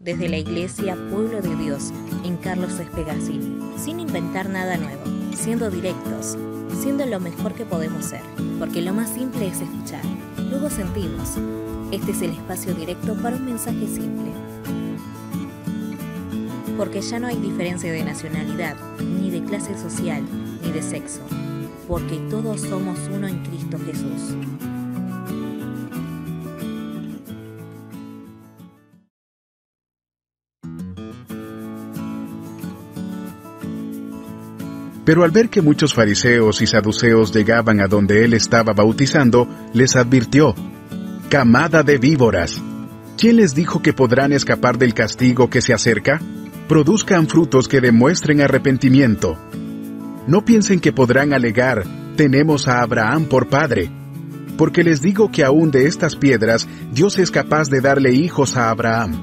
desde la Iglesia Pueblo de Dios en Carlos Espegacini, sin inventar nada nuevo, siendo directos, siendo lo mejor que podemos ser, porque lo más simple es escuchar, luego sentimos. Este es el espacio directo para un mensaje simple. Porque ya no hay diferencia de nacionalidad, ni de clase social, ni de sexo, porque todos somos uno en Cristo Jesús. Pero al ver que muchos fariseos y saduceos llegaban a donde él estaba bautizando, les advirtió: «Camada de víboras, ¿quién les dijo que podrán escapar del castigo que se acerca? Produzcan frutos que demuestren arrepentimiento. No piensen que podrán alegar: tenemos a Abraham por padre. Porque les digo que aún de estas piedras Dios es capaz de darle hijos a Abraham.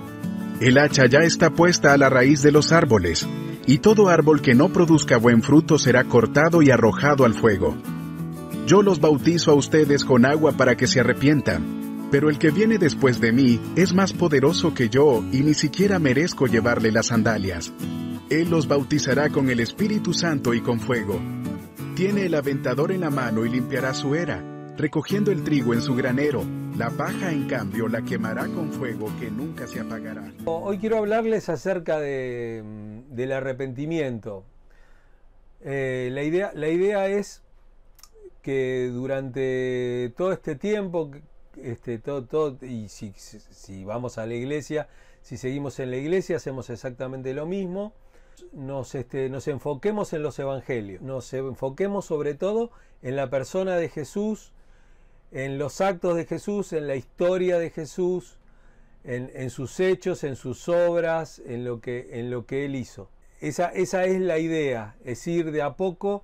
El hacha ya está puesta a la raíz de los árboles, y todo árbol que no produzca buen fruto será cortado y arrojado al fuego. Yo los bautizo a ustedes con agua para que se arrepientan, pero el que viene después de mí es más poderoso que yo y ni siquiera merezco llevarle las sandalias. Él los bautizará con el Espíritu Santo y con fuego. Tiene el aventador en la mano y limpiará su era, recogiendo el trigo en su granero. La paja, en cambio, la quemará con fuego que nunca se apagará». Hoy quiero hablarles acerca del arrepentimiento. La idea es que durante todo este tiempo, y si vamos a la iglesia, si seguimos en la iglesia, hacemos exactamente lo mismo. Nos enfoquemos en los evangelios, nos enfoquemos sobre todo en la persona de Jesús, en los actos de Jesús, en la historia de Jesús, en sus hechos, en sus obras, en lo que Él hizo. Esa es la idea, es ir de a poco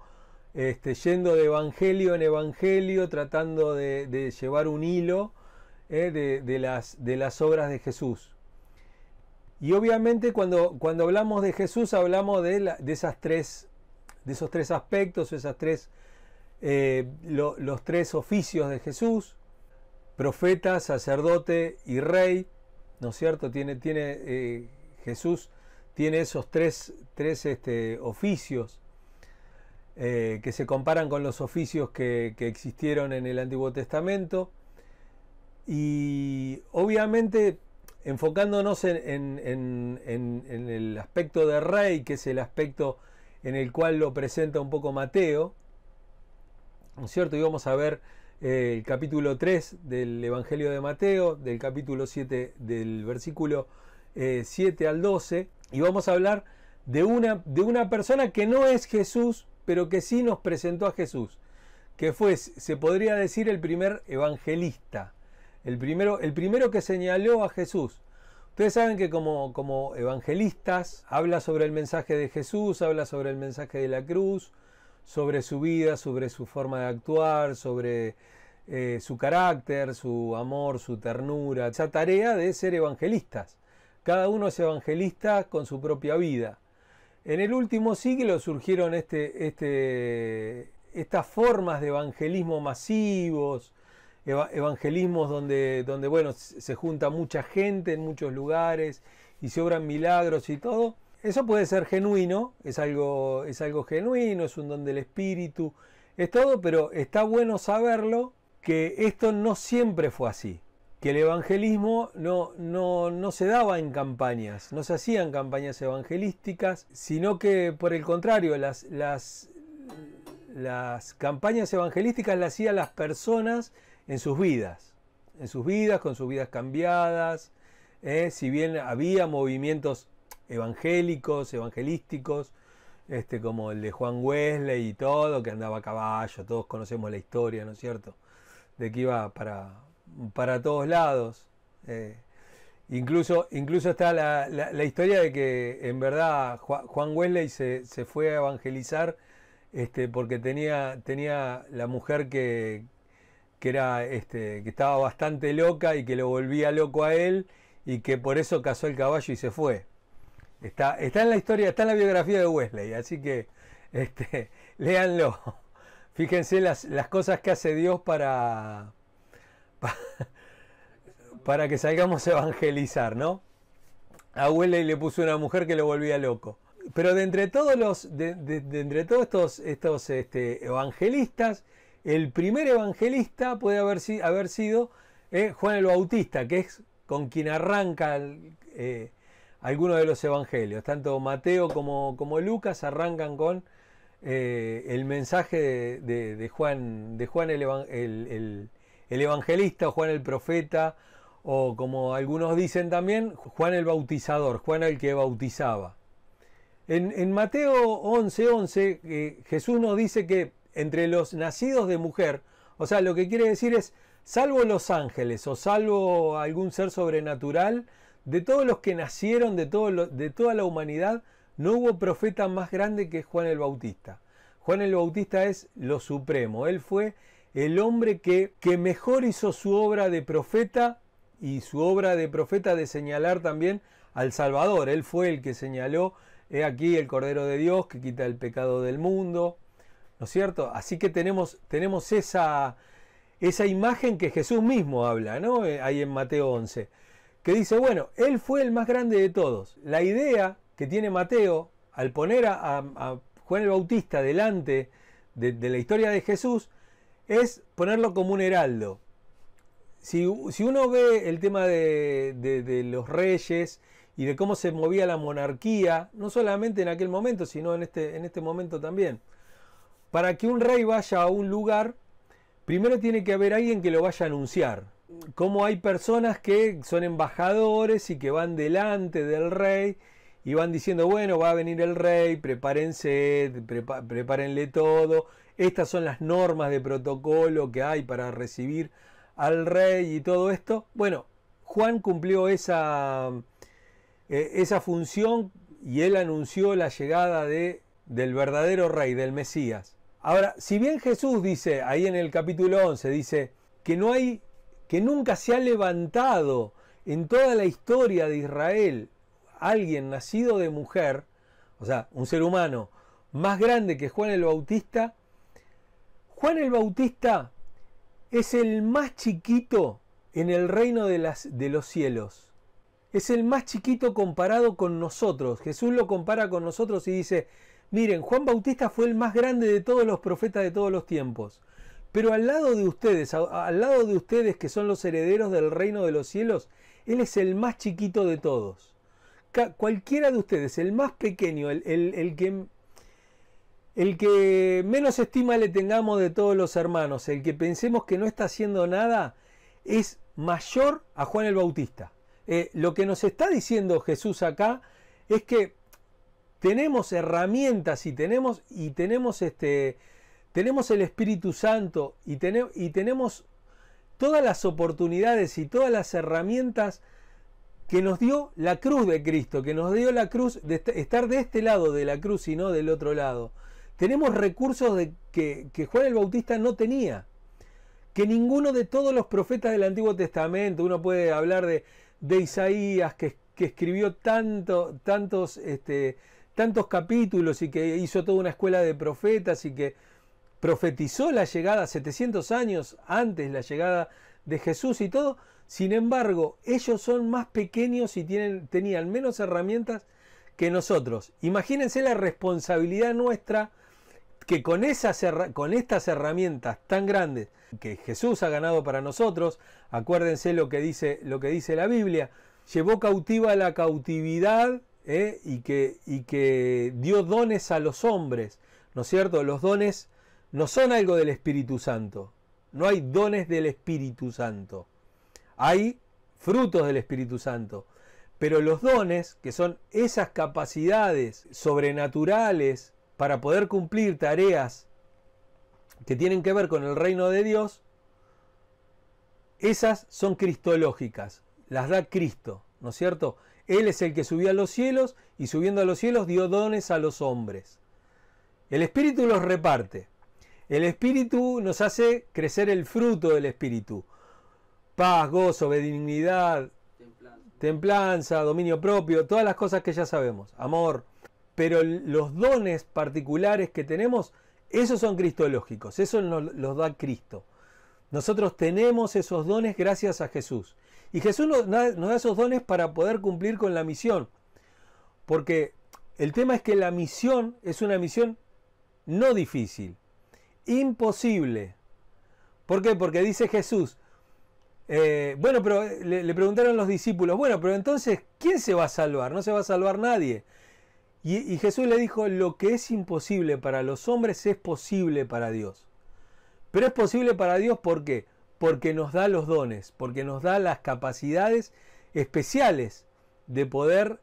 yendo de evangelio en evangelio, tratando de llevar un hilo de las obras de Jesús. Y obviamente cuando hablamos de Jesús hablamos de esos tres aspectos, los tres oficios de Jesús: profeta, sacerdote y rey, ¿no es cierto? Jesús tiene esos tres oficios que se comparan con los oficios que existieron en el Antiguo Testamento. Y obviamente enfocándonos en el aspecto de rey, que es el aspecto en el cual lo presenta un poco Mateo, ¿no es cierto? Y vamos a ver el capítulo 3 del Evangelio de Mateo, del capítulo 7, del versículo 7 al 12, y vamos a hablar de una persona que no es Jesús, pero que sí nos presentó a Jesús, que fue, se podría decir, el primer evangelista, el primero que señaló a Jesús. Ustedes saben que como evangelistas habla sobre el mensaje de Jesús, habla sobre el mensaje de la cruz, sobre su vida, sobre su forma de actuar, sobre su carácter, su amor, su ternura, esa tarea de ser evangelistas. Cada uno es evangelista con su propia vida. En el último siglo surgieron estas formas de evangelismo masivos, evangelismos donde bueno, se junta mucha gente en muchos lugares y se obran milagros y todo. Eso puede ser genuino, es algo genuino, es un don del Espíritu, es todo, pero está bueno saberlo que esto no siempre fue así, que el evangelismo no se daba en campañas, no se hacían campañas evangelísticas, sino que por el contrario, las campañas evangelísticas las hacían las personas en sus vidas, con sus vidas cambiadas. Si bien había movimientos evangelísticos, como el de Juan Wesley y todo, que andaba a caballo, todos conocemos la historia, ¿no es cierto?, de que iba para todos lados. Incluso está la historia de que en verdad Juan Wesley se fue a evangelizar porque tenía la mujer que estaba bastante loca y que lo volvía loco a él, y que por eso cazó el caballo y se fue. Está en la historia, está en la biografía de Wesley, así que léanlo. Fíjense las cosas que hace Dios para que salgamos a evangelizar, ¿no? abuela y le puso una mujer que lo volvía loco. Pero de entre todos estos evangelistas, el primer evangelista puede haber sido Juan el Bautista, que es con quien arranca algunos de los evangelios. Tanto Mateo como Lucas arrancan con el mensaje de Juan el evangelista, o Juan el profeta, o como algunos dicen también, Juan el bautizador, Juan el que bautizaba. En Mateo 11:11, Jesús nos dice que entre los nacidos de mujer, o sea, lo que quiere decir es, salvo los ángeles o salvo algún ser sobrenatural, de todos los que nacieron, de toda la humanidad, no hubo profeta más grande que Juan el Bautista. Juan el Bautista es lo supremo. Él fue el hombre que mejor hizo su obra de profeta, y su obra de profeta de señalar también al Salvador. Él fue el que señaló, he aquí el Cordero de Dios que quita el pecado del mundo, ¿no es cierto? Así que tenemos esa imagen que Jesús mismo habla, ¿no? Ahí en Mateo 11, que dice, bueno, Él fue el más grande de todos. La idea que tiene Mateo al poner a Juan el Bautista delante de la historia de Jesús es ponerlo como un heraldo. Si uno ve el tema de los reyes y de cómo se movía la monarquía, no solamente en aquel momento, sino en este momento también, para que un rey vaya a un lugar, primero tiene que haber alguien que lo vaya a anunciar. Como hay personas que son embajadores y que van delante del rey y van diciendo, bueno, va a venir el rey, prepárense, prepárenle todo, estas son las normas de protocolo que hay para recibir al rey y todo esto. Bueno, Juan cumplió esa función y él anunció la llegada del verdadero rey, del Mesías. Ahora, si bien Jesús dice, ahí en el capítulo 11, dice que nunca se ha levantado en toda la historia de Israel alguien nacido de mujer, o sea, un ser humano más grande que Juan el Bautista, Juan el Bautista es el más chiquito en el reino de los cielos. Es el más chiquito comparado con nosotros. Jesús lo compara con nosotros y dice, miren, Juan Bautista fue el más grande de todos los profetas de todos los tiempos. Pero al lado de ustedes que son los herederos del reino de los cielos, Él es el más chiquito de todos. Cualquiera de ustedes, el más pequeño, el que menos estima le tengamos de todos los hermanos, el que pensemos que no está haciendo nada, es mayor a Juan el Bautista. Lo que nos está diciendo Jesús acá es que tenemos herramientas y tenemos el Espíritu Santo y tenemos todas las oportunidades y todas las herramientas que nos dio la cruz de Cristo, que nos dio la cruz de estar de este lado de la cruz y no del otro lado. Tenemos recursos que Juan el Bautista no tenía, que ninguno de todos los profetas del Antiguo Testamento. Uno puede hablar de Isaías, que escribió tantos capítulos y que hizo toda una escuela de profetas y que profetizó la llegada 700 años antes, la llegada de Jesús y todo. Sin embargo, ellos son más pequeños y tenían menos herramientas que nosotros. Imagínense la responsabilidad nuestra que con estas herramientas tan grandes que Jesús ha ganado para nosotros, acuérdense lo que dice la Biblia, llevó cautiva la cautividad y que dio dones a los hombres, ¿no es cierto? Los dones no son algo del Espíritu Santo, no hay dones del Espíritu Santo, hay frutos del Espíritu Santo, pero los dones, que son esas capacidades sobrenaturales para poder cumplir tareas que tienen que ver con el reino de Dios, esas son cristológicas, las da Cristo, ¿no es cierto? Él es el que subió a los cielos y subiendo a los cielos dio dones a los hombres. El Espíritu los reparte. El Espíritu nos hace crecer el fruto del Espíritu. Paz, gozo, benignidad, templanza, dominio propio, todas las cosas que ya sabemos, amor. Pero los dones particulares que tenemos, esos son cristológicos, eso los da Cristo. Nosotros tenemos esos dones gracias a Jesús. Y Jesús nos da esos dones para poder cumplir con la misión. Porque el tema es que la misión es una misión no difícil, imposible. ¿Por qué? Porque dice Jesús, bueno, pero le preguntaron los discípulos, bueno, pero entonces, ¿quién se va a salvar? No se va a salvar nadie. Y Jesús le dijo, lo que es imposible para los hombres es posible para Dios. Pero es posible para Dios, ¿por qué? Porque nos da los dones, porque nos da las capacidades especiales de poder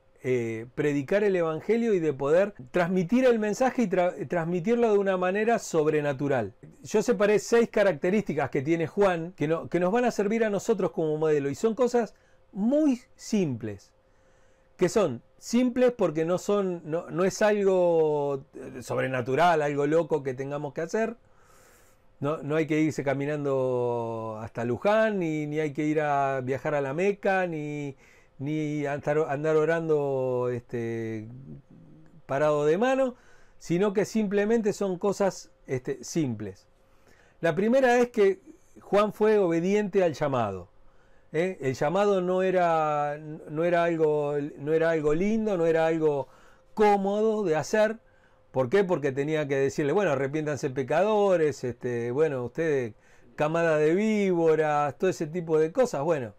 predicar el Evangelio y de poder transmitir el mensaje y transmitirlo de una manera sobrenatural. Yo separé 6 características que tiene Juan que nos van a servir a nosotros como modelo, y son cosas muy simples, que son simples porque no es algo sobrenatural, algo loco que tengamos que hacer. No hay que irse caminando hasta Luján, ni hay que ir a viajar a la Meca, ni andar orando parado de mano, sino que simplemente son cosas simples. La primera es que Juan fue obediente al llamado. El llamado no era algo lindo, no era algo cómodo de hacer. ¿Por qué? Porque tenía que decirle, bueno, arrepiéntanse pecadores, bueno, ustedes, camada de víboras, todo ese tipo de cosas. Bueno,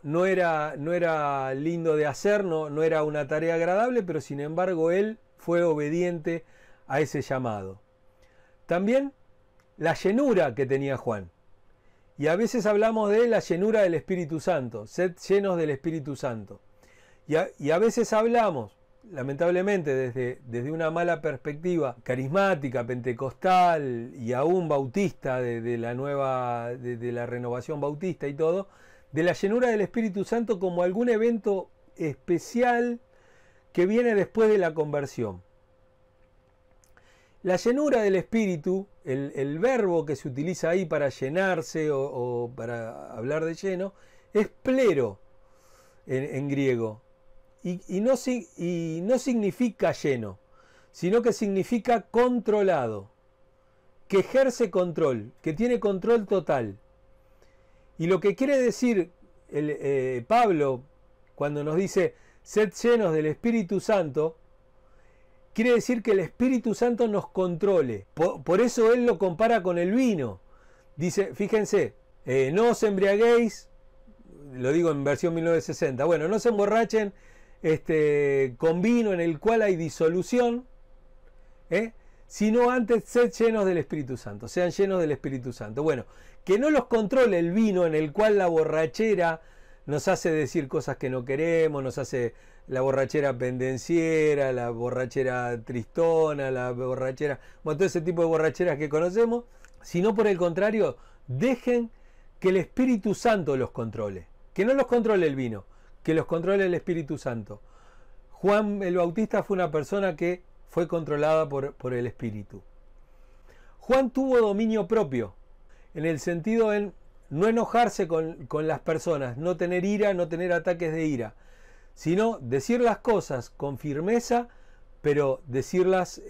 no era lindo de hacer, no era una tarea agradable, pero sin embargo él fue obediente a ese llamado. También la llenura que tenía Juan. Y a veces hablamos de la llenura del Espíritu Santo, sed llenos del Espíritu Santo. Y a veces hablamos, lamentablemente, desde una mala perspectiva carismática, pentecostal y aún bautista, de la renovación bautista y todo, de la llenura del Espíritu Santo como algún evento especial que viene después de la conversión. La llenura del Espíritu, el verbo que se utiliza ahí para llenarse o para hablar de lleno, es plero en griego. Y no significa lleno, sino que significa controlado, que ejerce control, que tiene control total. Y lo que quiere decir Pablo cuando nos dice sed llenos del Espíritu Santo, quiere decir que el Espíritu Santo nos controle. Por eso él lo compara con el vino. Dice, fíjense, no os embriaguéis, lo digo en versión 1960, bueno, no se emborrachen con vino en el cual hay disolución, sino antes sed llenos del Espíritu Santo, sean llenos del Espíritu Santo. Bueno, que no los controle el vino en el cual la borrachera nos hace decir cosas que no queremos, nos hace la borrachera pendenciera, la borrachera tristona, la borrachera, bueno, todo ese tipo de borracheras que conocemos, sino por el contrario, dejen que el Espíritu Santo los controle, que no los controle el vino, que los controle el Espíritu Santo. Juan el Bautista fue una persona que fue controlada por el Espíritu. Juan tuvo dominio propio, en el sentido en no enojarse con las personas, no tener ira, no tener ataques de ira, sino decir las cosas con firmeza, pero decirlas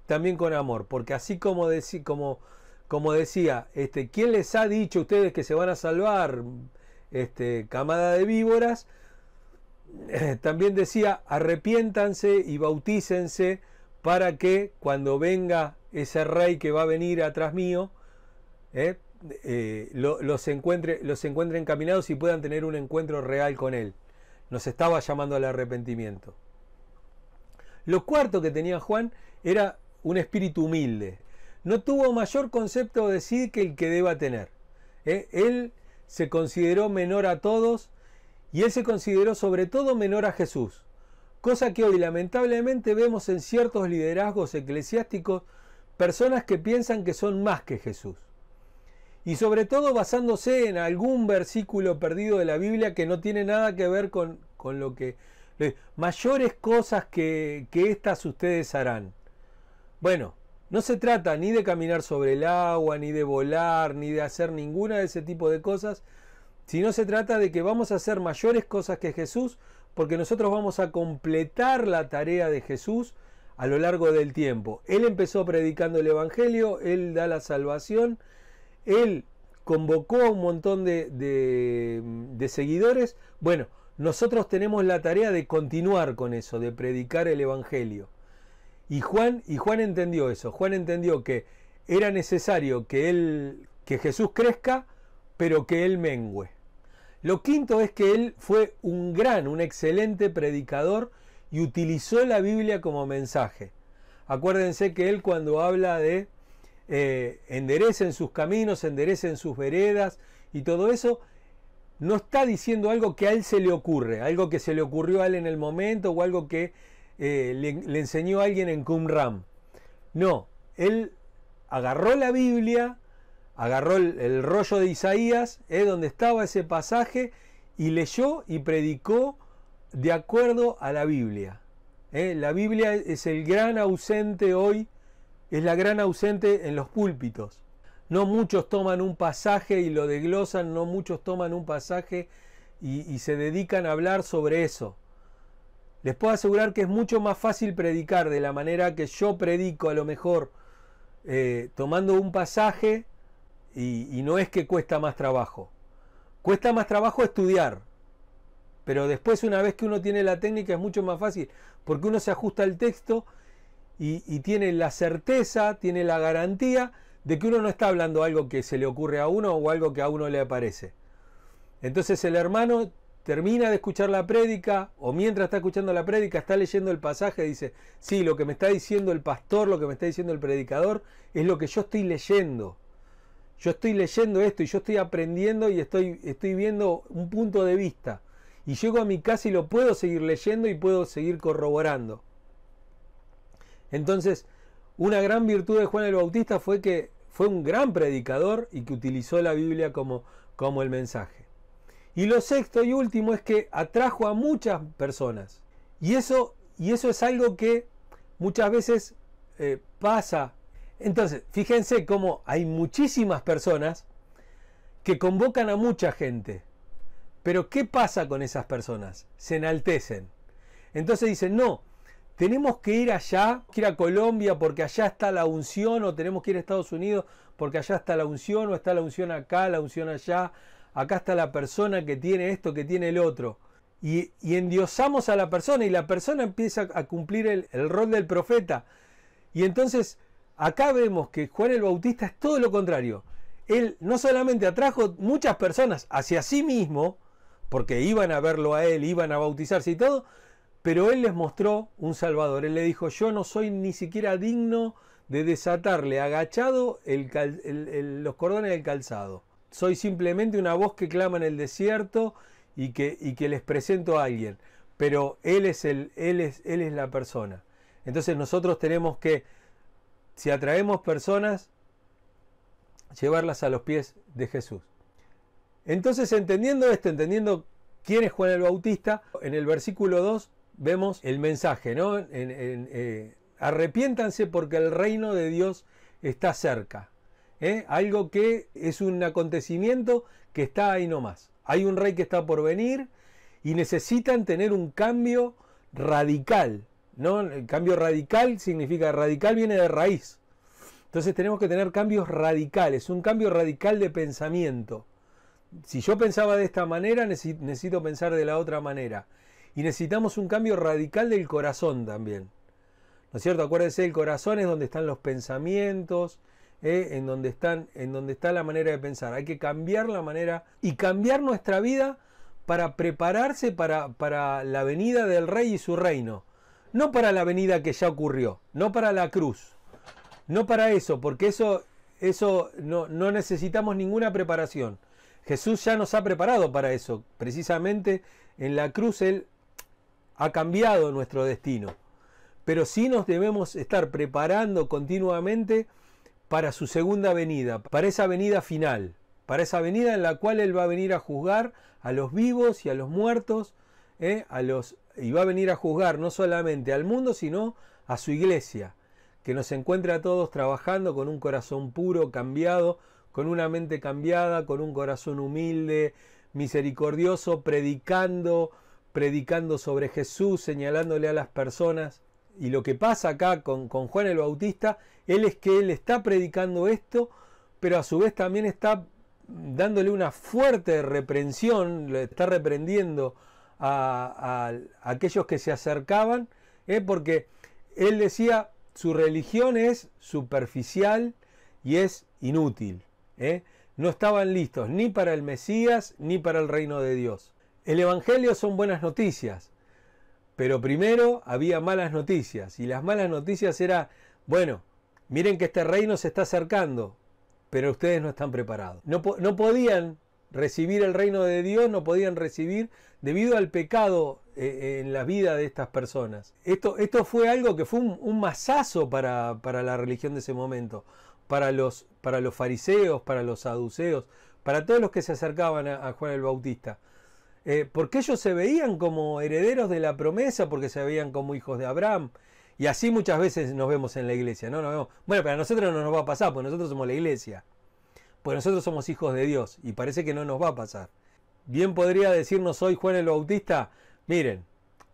también con amor, porque así como decía, ¿quién les ha dicho a ustedes que se van a salvar, camada de víboras? También decía, arrepiéntanse y bautícense para que cuando venga ese rey que va a venir atrás mío, los encuentre encaminados y puedan tener un encuentro real con él. Nos estaba llamando al arrepentimiento. Lo cuarto que tenía Juan era un espíritu humilde. No tuvo mayor concepto de sí que el que deba tener. Él se consideró menor a todos y él se consideró sobre todo menor a Jesús. Cosa que hoy lamentablemente vemos en ciertos liderazgos eclesiásticos, personas que piensan que son más que Jesús. Y sobre todo basándose en algún versículo perdido de la Biblia que no tiene nada que ver con lo que... Mayores cosas que estas ustedes harán. Bueno, no se trata ni de caminar sobre el agua, ni de volar, ni de hacer ninguna de ese tipo de cosas, sino se trata de que vamos a hacer mayores cosas que Jesús, porque nosotros vamos a completar la tarea de Jesús a lo largo del tiempo. Él empezó predicando el Evangelio, Él da la salvación, Él convocó a un montón de seguidores. Bueno, nosotros tenemos la tarea de continuar con eso, de predicar el Evangelio. Y Juan entendió eso. Juan entendió que era necesario que Jesús crezca, pero que él mengüe. Lo quinto es que él fue un excelente predicador y utilizó la Biblia como mensaje. Acuérdense que él, cuando habla de enderecen sus caminos, enderecen sus veredas y todo eso, no está diciendo algo que a él se le ocurre, algo que se le ocurrió a él en el momento o algo que le enseñó a alguien en Qumran. No, él agarró la Biblia, agarró el rollo de Isaías, donde estaba ese pasaje, y leyó y predicó de acuerdo a la Biblia. La Biblia es el gran ausente hoy, es la gran ausente en los púlpitos. No muchos toman un pasaje y lo desglosan, no muchos toman un pasaje y se dedican a hablar sobre eso. Les puedo asegurar que es mucho más fácil predicar de la manera que yo predico, a lo mejor tomando un pasaje, y no es que cuesta más trabajo. Cuesta más trabajo estudiar, pero después, una vez que uno tiene la técnica, es mucho más fácil, porque uno se ajusta al texto y tiene la certeza, tiene la garantía de que uno no está hablando algo que se le ocurre a uno o algo que a uno le aparece. Entonces el hermano termina de escuchar la prédica, o mientras está escuchando la prédica está leyendo el pasaje, dice: sí, lo que me está diciendo el pastor, lo que me está diciendo el predicador, es lo que yo estoy leyendo. Yo estoy leyendo esto y yo estoy aprendiendo y estoy viendo un punto de vista. Y llego a mi casa y lo puedo seguir leyendo y puedo seguir corroborando. Entonces, una gran virtud de Juan el Bautista fue que fue un gran predicador y que utilizó la Biblia como el mensaje. Y lo sexto y último es que atrajo a muchas personas. Y eso es algo que muchas veces pasa. Entonces, fíjense cómo hay muchísimas personas que convocan a mucha gente. Pero ¿qué pasa con esas personas? Se enaltecen. Entonces dicen: no, tenemos que ir allá, que ir a Colombia porque allá está la unción, o tenemos que ir a Estados Unidos porque allá está la unción, o está la unción acá, la unción allá, acá está la persona que tiene esto, que tiene el otro. Y endiosamos a la persona, y la persona empieza a cumplir el rol del profeta. Y entonces acá vemos que Juan el Bautista es todo lo contrario. Él no solamente atrajo muchas personas hacia sí mismo, porque iban a verlo a él, iban a bautizarse y todo, pero él les mostró un Salvador. Él le dijo: yo no soy ni siquiera digno de desatarle agachado los cordones del calzado. Soy simplemente una voz que clama en el desierto y que les presento a alguien. Pero él es la persona. Entonces nosotros tenemos que, si atraemos personas, llevarlas a los pies de Jesús. Entonces, entendiendo esto, entendiendo quién es Juan el Bautista, en el versículo 2 vemos el mensaje, ¿no? Arrepiéntanse porque el reino de Dios está cerca. Algo que es un acontecimiento que está ahí nomás. Hay un rey que está por venir y necesitan tener un cambio radical, ¿no? El cambio radical significa, radical viene de raíz. Entonces tenemos que tener cambios radicales, un cambio radical de pensamiento. Si yo pensaba de esta manera, necesito pensar de la otra manera. Y necesitamos un cambio radical del corazón también. ¿No es cierto? Acuérdense, el corazón es donde están los pensamientos, en donde está la manera de pensar. Hay que cambiar la manera y cambiar nuestra vida para prepararse para la venida del Rey y su reino. No para la venida que ya ocurrió, no para la cruz. No para eso, porque eso no necesitamos ninguna preparación. Jesús ya nos ha preparado para eso. Precisamente en la cruz Él ha cambiado nuestro destino. Pero sí nos debemos estar preparando continuamente para su segunda venida, para esa venida final, para esa venida en la cual Él va a venir a juzgar a los vivos y a los muertos, y va a venir a juzgar no solamente al mundo, sino a su iglesia, que nos encuentre a todos trabajando con un corazón puro, cambiado, con una mente cambiada, con un corazón humilde, misericordioso, predicando sobre Jesús, señalándole a las personas. Y lo que pasa acá con Juan el Bautista, él está predicando esto, pero a su vez también está dándole una fuerte reprensión, le está reprendiendo a aquellos que se acercaban, porque él decía, su religión es superficial y es inútil. No estaban listos ni para el Mesías ni para el reino de Dios. El Evangelio son buenas noticias, pero primero había malas noticias, y las malas noticias era, bueno, miren que este reino se está acercando, pero ustedes no están preparados. No podían recibir el reino de Dios, no podían recibir debido al pecado en la vida de estas personas. Esto fue algo que fue un masazo para la religión de ese momento, para los fariseos, para los saduceos, para todos los que se acercaban a Juan el Bautista. Porque ellos se veían como herederos de la promesa, porque se veían como hijos de Abraham. Y así muchas veces nos vemos en la iglesia, ¿no? Nos vemos, bueno, pero a nosotros no nos va a pasar, porque nosotros somos la iglesia. Pues nosotros somos hijos de Dios, y parece que no nos va a pasar. Bien podría decirnos hoy Juan el Bautista, miren,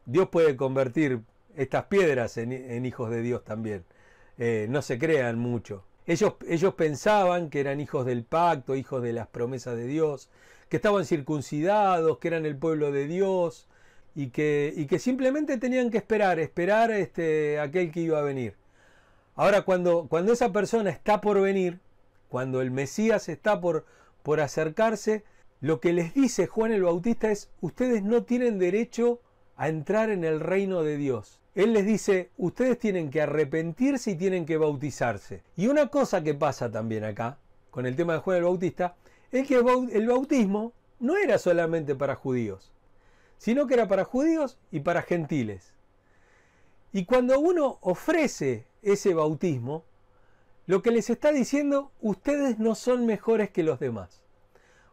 Dios puede convertir estas piedras en hijos de Dios también. No se crean mucho. Ellos pensaban que eran hijos del pacto, hijos de las promesas de Dios, que estaban circuncidados, que eran el pueblo de Dios, y que simplemente tenían que esperar aquel que iba a venir. Ahora, cuando esa persona está por venir, cuando el Mesías está por acercarse, lo que les dice Juan el Bautista es, ustedes no tienen derecho a entrar en el reino de Dios. Él les dice, ustedes tienen que arrepentirse y tienen que bautizarse. Y una cosa que pasa también acá, con el tema de Juan el Bautista, es que el bautismo no era solamente para judíos, sino que era para judíos y para gentiles. Y cuando uno ofrece ese bautismo, lo que les está diciendo, ustedes no son mejores que los demás.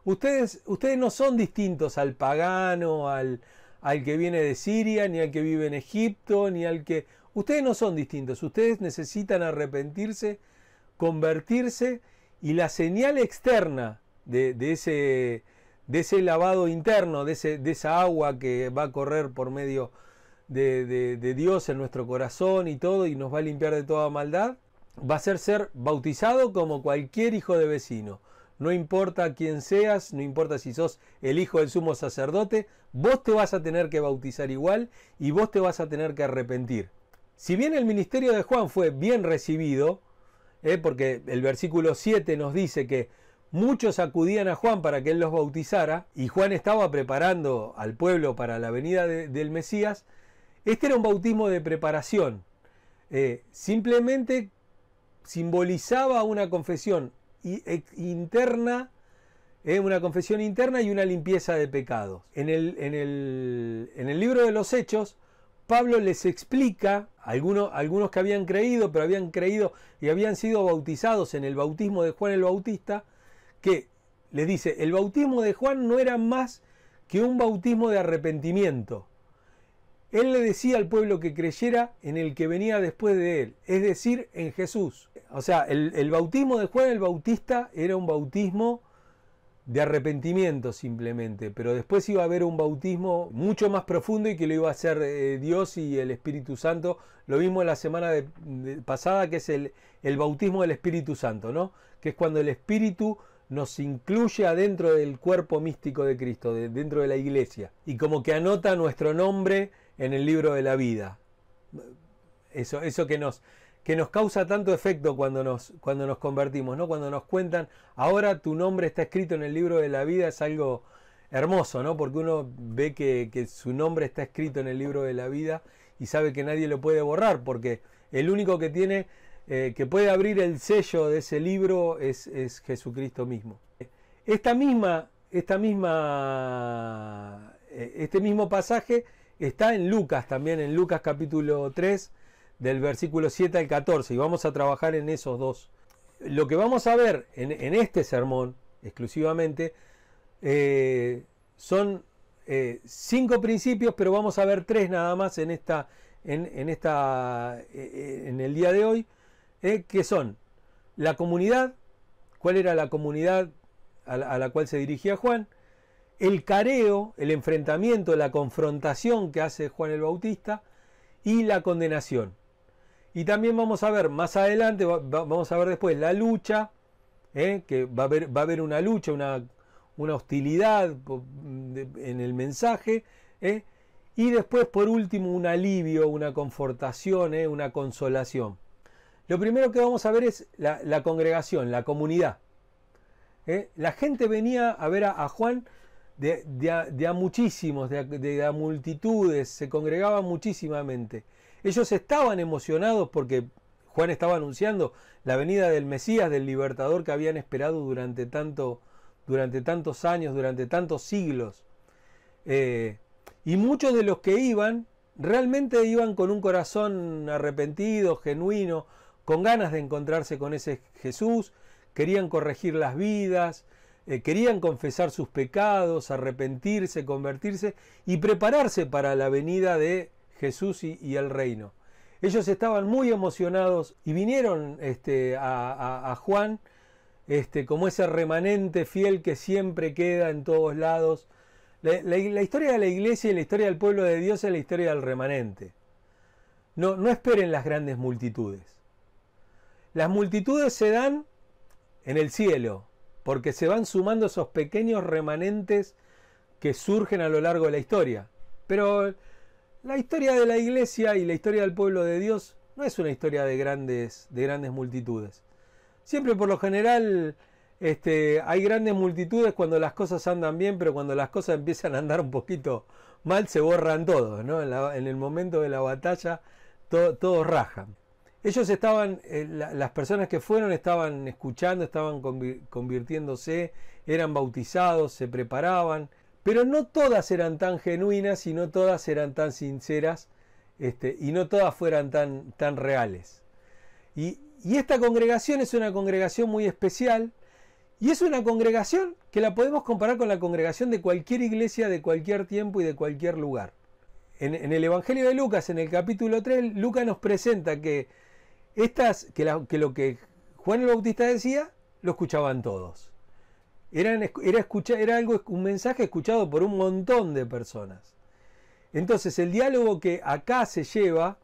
Ustedes no son distintos al pagano, al que viene de Siria, ni al que vive en Egipto, ni al que... Ustedes no son distintos, ustedes necesitan arrepentirse, convertirse, y la señal externa de ese lavado interno, de esa agua que va a correr por medio de Dios en nuestro corazón y todo, y nos va a limpiar de toda maldad, va a ser bautizado como cualquier hijo de vecino. No importa quién seas, no importa si sos el hijo del sumo sacerdote, vos te vas a tener que bautizar igual y vos te vas a tener que arrepentir. Si bien el ministerio de Juan fue bien recibido, porque el versículo 7 nos dice que muchos acudían a Juan para que él los bautizara, y Juan estaba preparando al pueblo para la venida del Mesías, este era un bautismo de preparación. Simplemente simbolizaba una confesión interna, una confesión interna y una limpieza de pecados. En el libro de los Hechos, Pablo les explica, algunos que habían creído, pero habían creído y habían sido bautizados en el bautismo de Juan el Bautista, que les dice, el bautismo de Juan no era más que un bautismo de arrepentimiento. Él le decía al pueblo que creyera en el que venía después de él, es decir, en Jesús. O sea, el bautismo de Juan el Bautista era un bautismo de arrepentimiento simplemente, pero después iba a haber un bautismo mucho más profundo y que lo iba a hacer Dios y el Espíritu Santo. Lo vimos la semana pasada, que es el bautismo del Espíritu Santo, ¿no? Que es cuando el Espíritu nos incluye adentro del cuerpo místico de Cristo, dentro de la iglesia, y como que anota nuestro nombre en el libro de la vida. Eso que nos causa tanto efecto cuando nos convertimos, ¿no? Cuando nos cuentan, ahora tu nombre está escrito en el libro de la vida, es algo hermoso, ¿no? Porque uno ve que su nombre está escrito en el libro de la vida y sabe que nadie lo puede borrar, porque el único que tiene, que puede abrir el sello de ese libro es Jesucristo mismo. Este mismo pasaje está en Lucas también, en Lucas capítulo 3, del versículo 7 al 14, y vamos a trabajar en esos dos. Lo que vamos a ver en este sermón exclusivamente son 5 principios, pero vamos a ver 3 nada más en el día de hoy, que son la comunidad, cuál era la comunidad a la cual se dirigía Juan, el careo, el enfrentamiento, la confrontación que hace Juan el Bautista, y la condenación. Y también vamos a ver más adelante, vamos a ver después la lucha que va a haber una lucha, una hostilidad en el mensaje, y después por último un alivio, una confortación, una consolación. Lo primero que vamos a ver es la congregación, la comunidad. La gente venía a ver a Juan de a muchísimos, de a multitudes, se congregaban muchísimamente. Ellos estaban emocionados porque Juan estaba anunciando la venida del Mesías, del Libertador que habían esperado durante tantos años, durante tantos siglos. Y muchos de los que iban, realmente iban con un corazón arrepentido, genuino, con ganas de encontrarse con ese Jesús, querían corregir las vidas, querían confesar sus pecados, arrepentirse, convertirse y prepararse para la venida de Jesús y el reino. Ellos estaban muy emocionados y vinieron a Juan como ese remanente fiel que siempre queda en todos lados. La historia de la iglesia y la historia del pueblo de Dios es la historia del remanente. No esperen las grandes multitudes. Las multitudes se dan en el cielo, porque se van sumando esos pequeños remanentes que surgen a lo largo de la historia. Pero la historia de la iglesia y la historia del pueblo de Dios no es una historia de grandes multitudes. Siempre por lo general hay grandes multitudes cuando las cosas andan bien, pero cuando las cosas empiezan a andar un poquito mal se borran todos, ¿no? En el momento de la batalla todos rajan. Ellos estaban, las personas que fueron estaban escuchando, estaban convirtiéndose, eran bautizados, se preparaban, pero no todas eran tan genuinas y no todas eran tan sinceras, y no todas fueran tan reales. Y esta congregación es una congregación muy especial, y es una congregación que la podemos comparar con la congregación de cualquier iglesia, de cualquier tiempo y de cualquier lugar. En el Evangelio de Lucas, en el capítulo 3, Lucas nos presenta que lo que Juan el Bautista decía, lo escuchaban todos. Era un mensaje escuchado por un montón de personas. Entonces el diálogo que acá se lleva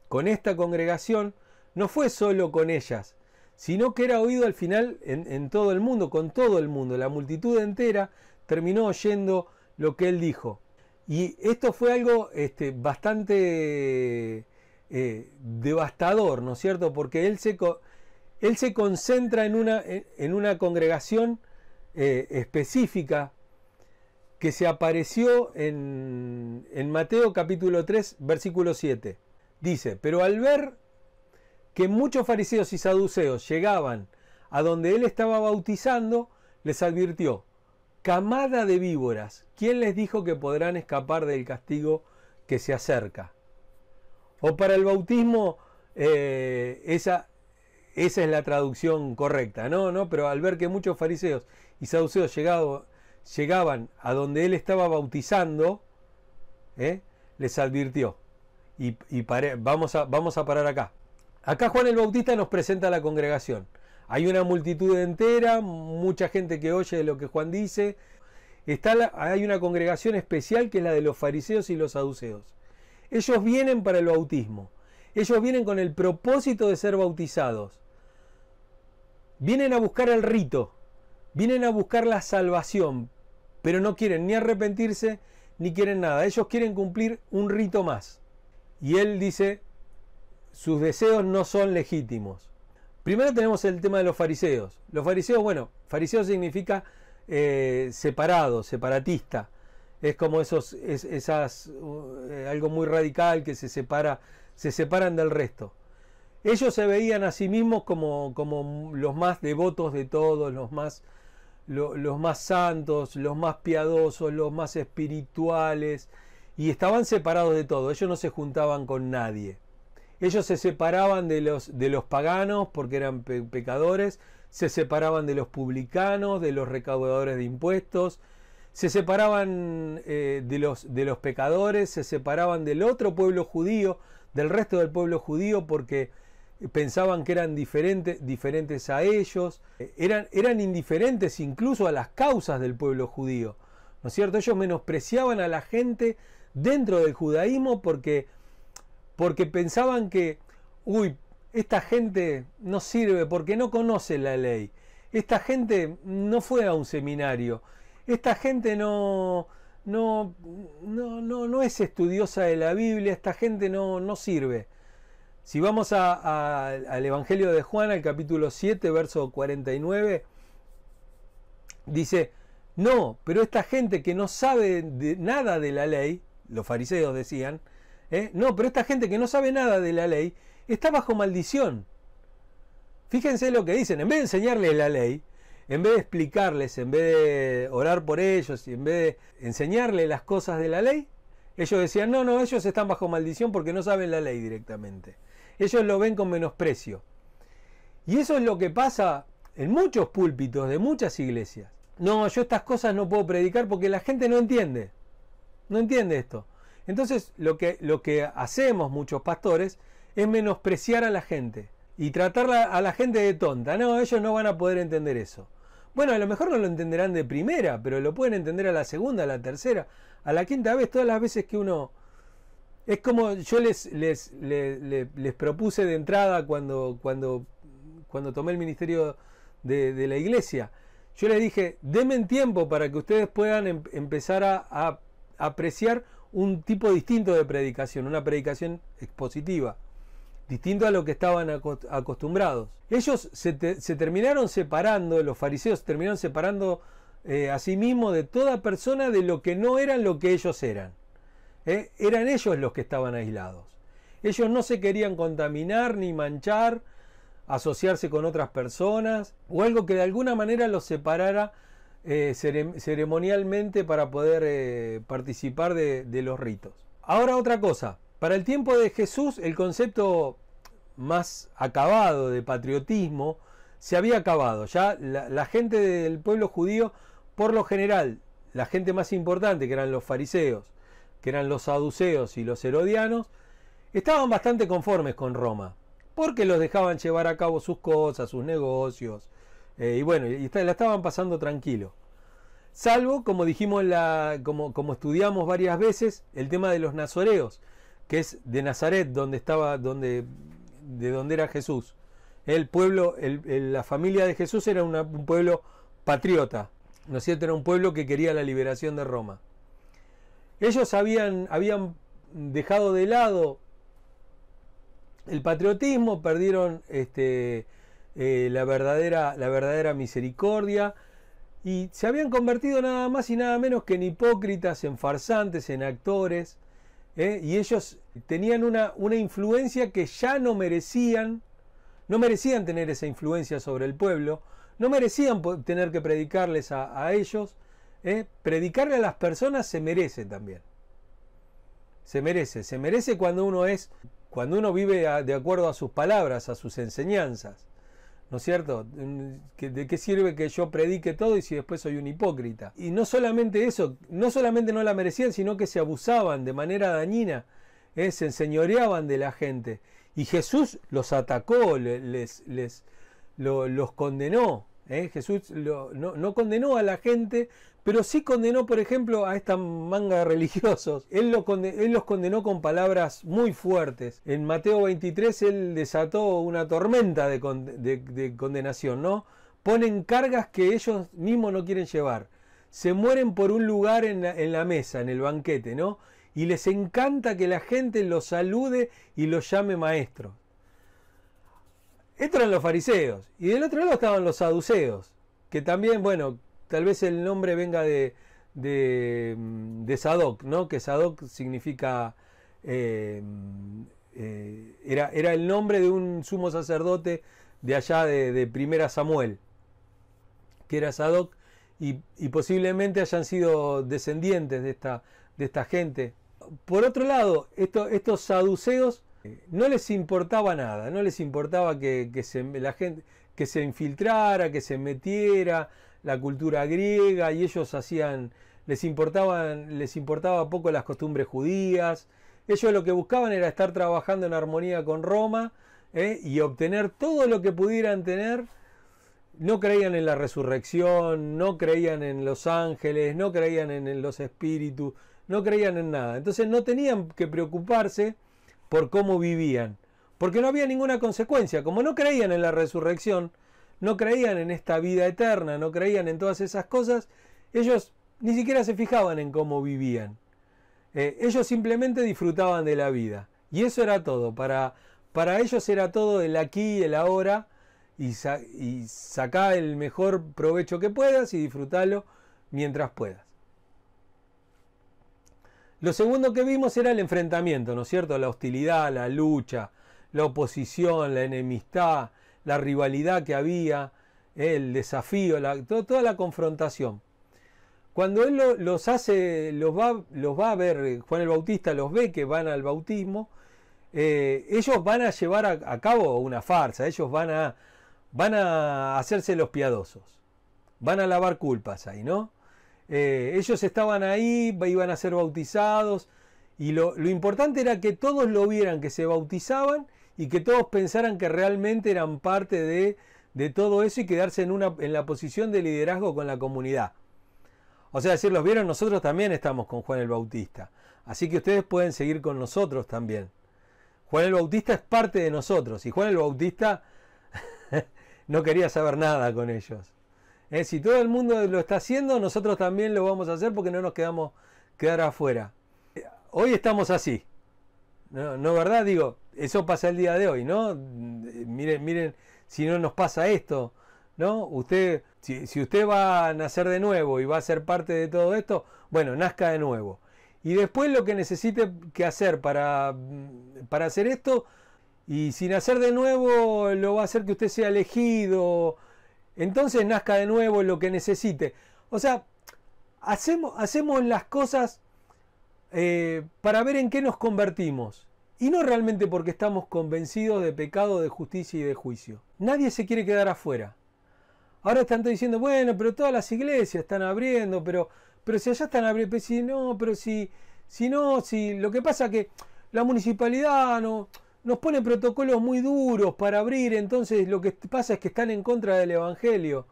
con esta congregación no fue solo con ellas, sino que era oído al final en todo el mundo, con todo el mundo. La multitud entera terminó oyendo lo que él dijo. Y esto fue algo bastante devastador, ¿no es cierto? Porque él se concentra en una congregación específica que se apareció en Mateo capítulo 3, versículo 7. Dice, pero al ver que muchos fariseos y saduceos llegaban a donde él estaba bautizando, les advirtió, camada de víboras, ¿quién les dijo que podrán escapar del castigo que se acerca? O para el bautismo, esa es la traducción correcta, ¿no? Pero al ver que muchos fariseos y saduceos llegaban a donde él estaba bautizando, les advirtió. Vamos a parar acá. Acá Juan el Bautista nos presenta a la congregación. Hay una multitud entera, mucha gente que oye de lo que Juan dice. Hay una congregación especial que es la de los fariseos y los saduceos. Ellos vienen para el bautismo. Ellos vienen con el propósito de ser bautizados. Vienen a buscar el rito. Vienen a buscar la salvación. Pero no quieren ni arrepentirse ni quieren nada. Ellos quieren cumplir un rito más. Y él dice, sus deseos no son legítimos. Primero tenemos el tema de los fariseos. Los fariseos, fariseo significa separado, separatista. Es como algo muy radical que se separan del resto. Ellos se veían a sí mismos como los más devotos de todos, los más santos, los más piadosos, los más espirituales, y estaban separados de todo. Ellos no se juntaban con nadie. Ellos se separaban de los paganos porque eran pecadores, se separaban de los publicanos, de los recaudadores de impuestos, se separaban de los pecadores, se separaban del otro pueblo judío, del resto del pueblo judío, porque pensaban que eran diferentes a ellos, eran indiferentes incluso a las causas del pueblo judío, ¿no es cierto? Ellos menospreciaban a la gente dentro del judaísmo porque pensaban que, esta gente no sirve porque no conoce la ley. esta gente no fue a un seminario, esta gente no es estudiosa de la Biblia, esta gente no sirve. Si vamos al Evangelio de Juan, al capítulo 7, verso 49, dice, no, pero esta gente que no sabe nada de la ley, los fariseos decían, no, pero esta gente que no sabe nada de la ley, está bajo maldición. Fíjense lo que dicen, en vez de enseñarles la ley, en vez de explicarles, en vez de orar por ellos y en vez de enseñarles las cosas de la ley, ellos decían, no, ellos están bajo maldición porque no saben la ley directamente. Ellos lo ven con menosprecio. Y eso es lo que pasa en muchos púlpitos de muchas iglesias. No, yo estas cosas no puedo predicar porque la gente no entiende. No entiende esto. Entonces lo que hacemos muchos pastores es menospreciar a la gente y tratar a la gente de tonta. No, ellos no van a poder entender eso. Bueno, a lo mejor no lo entenderán de primera, pero lo pueden entender a la segunda, a la tercera, a la quinta vez, todas las veces que uno... Es como yo les propuse de entrada cuando tomé el ministerio de la iglesia. Yo les dije, denme tiempo para que ustedes puedan empezar a apreciar un tipo distinto de predicación, una predicación expositiva, distinto a lo que estaban acostumbrados. Ellos se terminaron separando, los fariseos se terminaron separando a sí mismos de toda persona de lo que no eran lo que ellos eran. Eran ellos los que estaban aislados. Ellos no se querían contaminar ni manchar, asociarse con otras personas o algo que de alguna manera los separara ceremonialmente para poder participar de los ritos. Ahora otra cosa, para el tiempo de Jesús el concepto más acabado de patriotismo se había acabado. Ya la gente del pueblo judío, por lo general, la gente más importante, que eran los fariseos, que eran los saduceos y los herodianos, estaban bastante conformes con Roma, porque los dejaban llevar a cabo sus cosas, sus negocios, y bueno, la estaban pasando tranquilo. Salvo, como dijimos, como estudiamos varias veces, el tema de los nazoreos, que es de Nazaret, de donde era Jesús. El pueblo, la familia de Jesús era un pueblo patriota, ¿no es cierto? Era un pueblo que quería la liberación de Roma. Ellos habían dejado de lado el patriotismo, perdieron la verdadera misericordia y se habían convertido nada más y nada menos que en hipócritas, en farsantes, en actores, y ellos tenían una influencia que ya no merecían tener esa influencia sobre el pueblo, no merecían tener que predicarles a ellos. Predicarle a las personas se merece también. Se merece cuando uno vive de acuerdo a sus palabras, a sus enseñanzas. ¿No es cierto? ¿De qué sirve que yo predique todo y si después soy un hipócrita? Y no solamente eso, no solamente no la merecían, sino que se abusaban de manera dañina, se enseñoreaban de la gente. Y Jesús los atacó, los condenó. Jesús no condenó a la gente, pero sí condenó, por ejemplo, a esta manga de religiosos. Él los condenó con palabras muy fuertes. En Mateo 23 él desató una tormenta de condenación, ¿no? Ponen cargas que ellos mismos no quieren llevar. Se mueren por un lugar en la mesa, en el banquete, ¿no? Y les encanta que la gente los salude y los llame maestros. Estos eran los fariseos. Y del otro lado estaban los saduceos, que también, bueno, tal vez el nombre venga de Sadoc, ¿no? Que Sadoc significa... era el nombre de un sumo sacerdote de allá de Primera Samuel, que era Sadoc, y posiblemente hayan sido descendientes de esta gente. Por otro lado, estos saduceos no les importaba nada, no les importaba la gente que se infiltrara, que se metiera la cultura griega, y ellos les importaba poco las costumbres judías. Ellos lo que buscaban era estar trabajando en armonía con Roma, y obtener todo lo que pudieran tener. No creían en la resurrección, no creían en los ángeles, no creían en los espíritus, no creían en nada. Entonces no tenían que preocuparse por cómo vivían, porque no había ninguna consecuencia. Como no creían en la resurrección, no creían en esta vida eterna, no creían en todas esas cosas, ellos ni siquiera se fijaban en cómo vivían. Ellos simplemente disfrutaban de la vida. Y eso era todo. Para ellos era todo el aquí y el ahora. Y sacá el mejor provecho que puedas y disfrutalo mientras puedas. Lo segundo que vimos era el enfrentamiento, ¿no es cierto? La hostilidad, la lucha, la oposición, la enemistad, la rivalidad que había, el desafío, toda la confrontación. Cuando él los va a ver, Juan el Bautista los ve que van al bautismo, ellos van a llevar a cabo una farsa, ellos van a hacerse los piadosos, van a lavar culpas ahí, ¿no? Ellos estaban ahí, iban a ser bautizados, y lo importante era que todos lo vieran, que se bautizaban, y que todos pensaran que realmente eran parte de todo eso y quedarse en la posición de liderazgo con la comunidad. O sea, decir, los vieron, nosotros también estamos con Juan el Bautista. Así que ustedes pueden seguir con nosotros también. Juan el Bautista es parte de nosotros. Y Juan el Bautista no quería saber nada con ellos. Si todo el mundo lo está haciendo, nosotros también lo vamos a hacer porque no nos quedar afuera. Hoy estamos así. No, ¿verdad? Digo, eso pasa el día de hoy, ¿no? Miren, si no nos pasa esto, ¿no? Si usted va a nacer de nuevo y va a ser parte de todo esto, bueno, nazca de nuevo. Y después lo que necesite que hacer para hacer esto, y sin nacer de nuevo lo va a hacer que usted sea elegido, entonces nazca de nuevo lo que necesite. O sea, hacemos las cosas para ver en qué nos convertimos. Y no realmente porque estamos convencidos de pecado, de justicia y de juicio. Nadie se quiere quedar afuera. Ahora están diciendo, bueno, pero todas las iglesias están abriendo, pero si allá están abriendo, pero si lo que pasa es que la municipalidad nos pone protocolos muy duros para abrir, entonces lo que pasa es que están en contra del evangelio.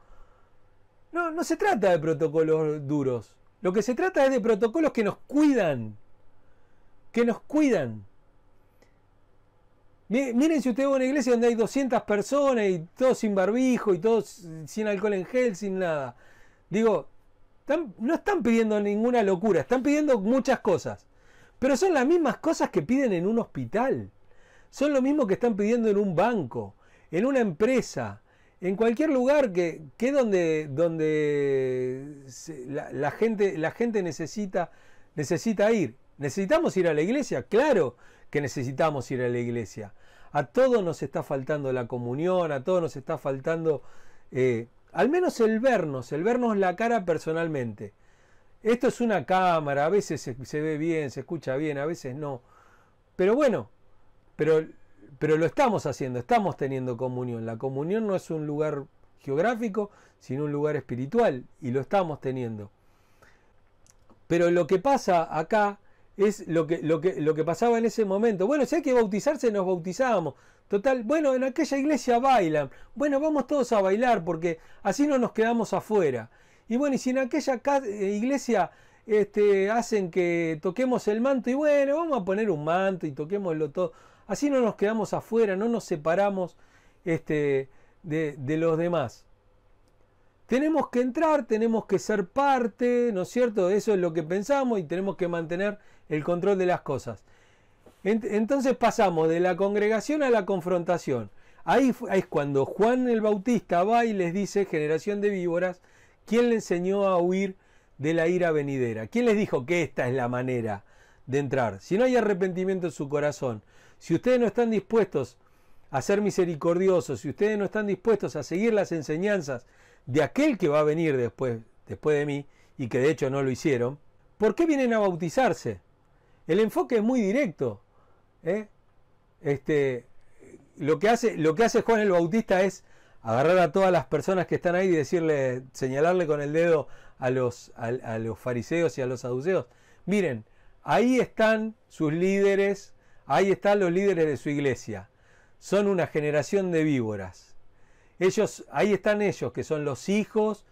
No se trata de protocolos duros. Lo que se trata es de protocolos que nos cuidan. Que nos cuidan. Miren si usted va a una iglesia donde hay 200 personas y todos sin barbijo y todos sin alcohol en gel, sin nada. Digo, no están pidiendo ninguna locura, están pidiendo muchas cosas. Pero son las mismas cosas que piden en un hospital. Son lo mismo que están pidiendo en un banco, en una empresa, en cualquier lugar que donde la gente necesita ir. ¿Necesitamos ir a la iglesia? Claro que necesitamos ir a la iglesia. A todos nos está faltando la comunión, a todos nos está faltando al menos el vernos la cara personalmente. Esto es una cámara, a veces se ve bien, se escucha bien, a veces no. Pero bueno, pero lo estamos haciendo, estamos teniendo comunión. La comunión no es un lugar geográfico, sino un lugar espiritual, y lo estamos teniendo. Pero lo que pasa acá es lo que pasaba en ese momento. Bueno, si hay que bautizarse, nos bautizábamos. Total, bueno, en aquella iglesia bailan. Bueno, vamos todos a bailar porque así no nos quedamos afuera. Y bueno, y si en aquella iglesia hacen que toquemos el manto, y bueno, vamos a poner un manto y toquémoslo todo. Así no nos quedamos afuera, no nos separamos de los demás. Tenemos que entrar, tenemos que ser parte, ¿no es cierto? Eso es lo que pensamos y tenemos que mantener el control de las cosas. Entonces pasamos de la congregación a la confrontación. Ahí es cuando Juan el Bautista va y les dice, generación de víboras, ¿quién le enseñó a huir de la ira venidera? ¿Quién les dijo que esta es la manera de entrar? Si no hay arrepentimiento en su corazón, si ustedes no están dispuestos a ser misericordiosos, si ustedes no están dispuestos a seguir las enseñanzas de aquel que va a venir después de mí, y que de hecho no lo hicieron, ¿por qué vienen a bautizarse? El enfoque es muy directo. Lo que hace Juan el Bautista es agarrar a todas las personas que están ahí y señalarle con el dedo a los fariseos y a los saduceos. Miren, ahí están sus líderes, ahí están los líderes de su iglesia. Son una generación de víboras. Ahí están ellos, que son los hijos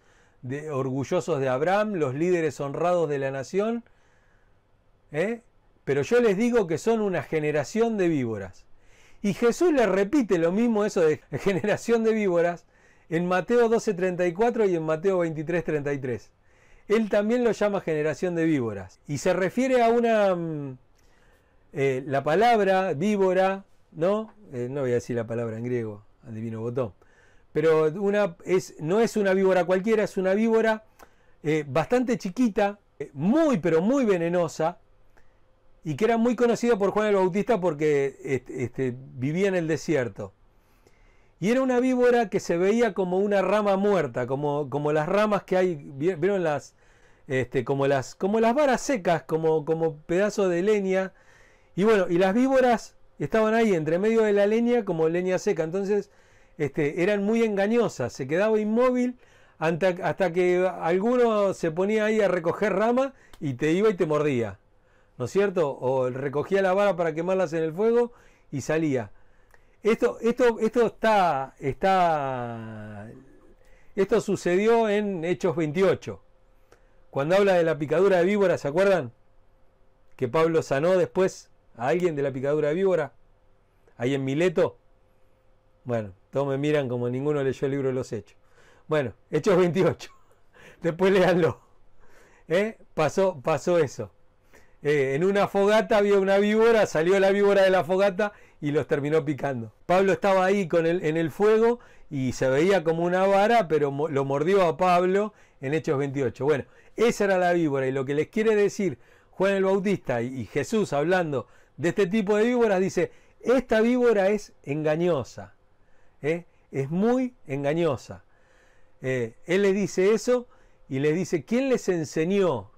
orgullosos de Abraham, los líderes honrados de la nación. Pero yo les digo que son una generación de víboras. Y Jesús les repite lo mismo, eso de generación de víboras, en Mateo 12:34 y en Mateo 23:33. Él también lo llama generación de víboras. Y se refiere a una... la palabra víbora, ¿no? No voy a decir la palabra en griego, adivino botón. Pero no es una víbora cualquiera, es una víbora bastante chiquita, pero muy venenosa, y que era muy conocida por Juan el Bautista porque vivía en el desierto. Y era una víbora que se veía como una rama muerta, como las ramas que hay, ¿vieron como las varas secas, como pedazos de leña? Y bueno, y las víboras estaban ahí entre medio de la leña como leña seca, entonces eran muy engañosas, se quedaba inmóvil hasta que alguno se ponía ahí a recoger rama y te iba y te mordía, ¿no es cierto? O recogía la vara para quemarlas en el fuego y salía. Esto sucedió en Hechos 28, cuando habla de la picadura de víbora, ¿se acuerdan? Que Pablo sanó después a alguien de la picadura de víbora, ahí en Mileto. Bueno, todos me miran como ninguno leyó el libro de los Hechos. Bueno, Hechos 28, después léanlo. Pasó eso. En una fogata había una víbora, salió la víbora de la fogata y los terminó picando. Pablo estaba ahí en el fuego y se veía como una vara, pero lo mordió a Pablo en Hechos 28. Bueno, esa era la víbora, y lo que les quiere decir Juan el Bautista y Jesús hablando de este tipo de víboras, dice, esta víbora es engañosa, es muy engañosa. Él les dice eso y les dice, ¿quién les enseñó?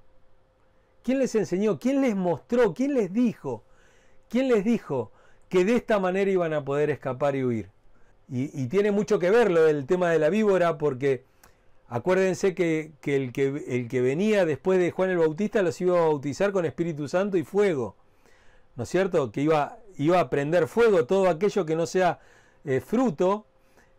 ¿Quién les enseñó? ¿Quién les mostró? ¿Quién les dijo? ¿Quién les dijo que de esta manera iban a poder escapar y huir? Y tiene mucho que ver lo del tema de la víbora, porque acuérdense que el que venía después de Juan el Bautista los iba a bautizar con Espíritu Santo y fuego, ¿no es cierto? Que iba a prender fuego, todo aquello que no sea fruto,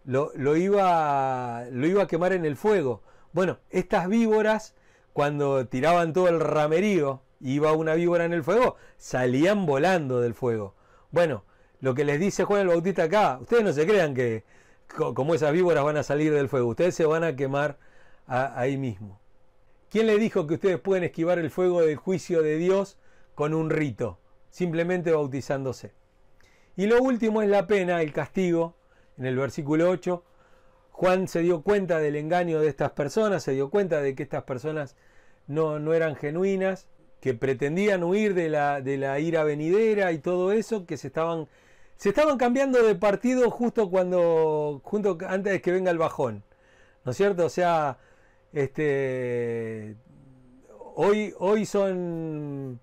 lo iba a quemar en el fuego. Bueno, estas víboras, cuando tiraban todo el ramerío, iba una víbora en el fuego, salían volando del fuego. Bueno, lo que les dice Juan el Bautista acá, ustedes no se crean que como esas víboras van a salir del fuego, ustedes se van a quemar ahí mismo. ¿Quién le dijo que ustedes pueden esquivar el fuego del juicio de Dios con un rito? Simplemente bautizándose. Y lo último es la pena, el castigo, en el versículo 8. Juan se dio cuenta del engaño de estas personas, se dio cuenta de que estas personas no eran genuinas, que pretendían huir de la ira venidera y todo eso, que se estaban cambiando de partido justo antes de que venga el bajón, ¿no es cierto? O sea, hoy son